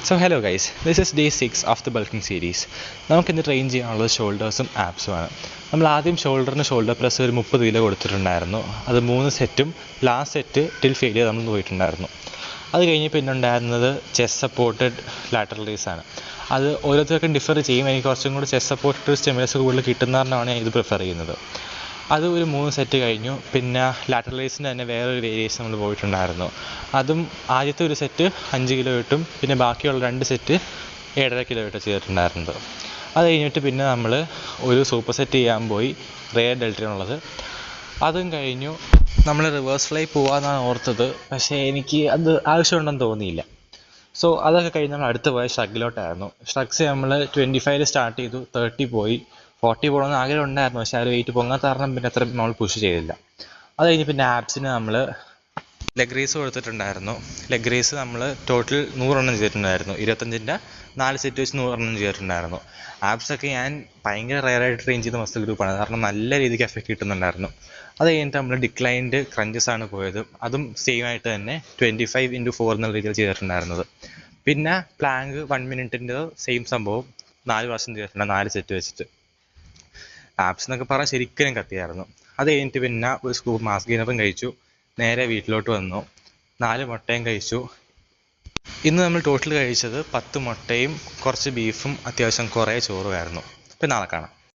So hello guys, this is day 6 of the bulking series. നമുക്കിന്ന് train ചെയ്യാനുള്ളത് ഷോൾഡേഴ്സും ആപ്സുമാണ്. നമ്മൾ ആദ്യം ഷോൾഡർ പ്രസ് ഒരു 30 കിലോ കൊടുത്തിട്ടുണ്ടായിരുന്നു. അത് 3 സെറ്റും ലാസ്റ്റ് സെറ്റ് ടിൽ ഫെയിലിയർ നമ്മൾ പോയിട്ടുണ്ടായിരുന്നു. അത് കഴിഞ്ഞ് പിന്നെ ഉണ്ടായിരുന്നത് ചെസ്റ്റ് സപ്പോർട്ടഡ് ലാറ്ററൽ റേസ് ആണ്. അത് ഓരോരുത്തർക്കും ഡിഫർ ചെയ്യും. എനിക്ക് കുറച്ചും കൂടി ചെസ്റ്റ് സപ്പോർട്ടഡ് സ്റ്റിമുലസ് കൂടുതൽ കിട്ടുന്നതാണ് ഞാൻ ഇത് പ്രിഫർ ചെയ്യുന്നത്. അത് ഒരു 3 സെറ്റ് കഴിഞ്ഞു. പിന്നെ ലാറ്ററൽ റേസിന് തന്നെ വേറൊരു വേരിയേഷൻ നമ്മൾ പോയിട്ടുണ്ടായിരുന്നു. അതും ആദ്യത്തെ ഒരു സെറ്റ് 5 കിലോ ഇട്ടും പിന്നെ ബാക്കിയുള്ള 2 സെറ്റ് 7.5 കിലോ ഇട്ട് ചെയ്തിട്ടുണ്ടായിരുന്നത്. അത് കഴിഞ്ഞിട്ട് പിന്നെ നമ്മൾ ഒരു സൂപ്പർ സെറ്റ് ചെയ്യാൻ പോയി, റെയർ ഡെൽറ്റയാണുള്ളത്. അതും കഴിഞ്ഞു. നമ്മൾ റിവേഴ്സ് ഫ്ലൈ പോകാമെന്നാണ് ഓർത്തത്, പക്ഷേ എനിക്ക് അത് ആവശ്യമുണ്ടെന്ന് തോന്നിയില്ല. സോ അതൊക്കെ കഴിഞ്ഞ് നമ്മൾ അടുത്ത് പോയ ഷ്രഗിലോട്ടായിരുന്നു. ഷ്രഗ്സ് നമ്മൾ 25 സ്റ്റാർട്ട് ചെയ്തു, 30 പോയി, 40 പോകണമെന്ന് ആഗ്രഹം ഉണ്ടായിരുന്നു. പക്ഷേ ആ ഒരു വെയിറ്റ് പൊങ്ങാത്ത കാരണം പിന്നെ അത്ര നമ്മൾ പുഷ് ചെയ്തില്ല. അത് കഴിഞ്ഞ് പിന്നെ ആപ്സിന് നമ്മൾ ലെഗ് റേസ് കൊടുത്തിട്ടുണ്ടായിരുന്നു. ലെഗ് റേസ് നമ്മൾ ടോട്ടൽ 100 എണ്ണം ചെയ്തിട്ടുണ്ടായിരുന്നു. 25ൻ്റെ 4 സെറ്റ് വെച്ച് 100 എണ്ണം ചെയ്തിട്ടുണ്ടായിരുന്നു. ആപ്സൊക്കെ ഞാൻ ഭയങ്കര റെയറായിട്ട് ട്രെയിൻ ചെയ്ത മസിൽ ഗ്രൂപ്പാണ്, കാരണം നല്ല രീതിക്ക് എഫക്റ്റ് കിട്ടുന്നുണ്ടായിരുന്നു. അത് കഴിഞ്ഞിട്ട് നമ്മൾ ഡിക്ലൈൻഡ് ക്രഞ്ചസ് ആണ് പോയത്. അതും സെയിം ആയിട്ട് തന്നെ 25x4 എന്നുള്ള രീതിയിൽ ചെയ്തിട്ടുണ്ടായിരുന്നത്. പിന്നെ പ്ലാങ്ക് 1 മിനിറ്റിൻ്റെ സെയിം സംഭവം 4 പ്രാവശ്യം ചെയ്തിട്ടുണ്ട്, 4 സെറ്റ് വെച്ചിട്ട്. ആപ്സ് എന്നൊക്കെ പറഞ്ഞാൽ ശരിക്കും കത്തിയായിരുന്നു. അത് കഴിഞ്ഞിട്ട് പിന്നെ ഒരു സ്കൂപ്പ് മാസ് ഗെയിനറും കഴിച്ചു. നേരെ വീട്ടിലോട്ട് വന്നു. 4 മുട്ടയും കഴിച്ചു. ഇന്ന് നമ്മൾ ടോട്ടൽ കഴിച്ചത് 10 മുട്ടയും കുറച്ച് ബീഫും അത്യാവശ്യം കുറേ ചോറുമായിരുന്നു. പിന്നെ നാളെ കാണാം.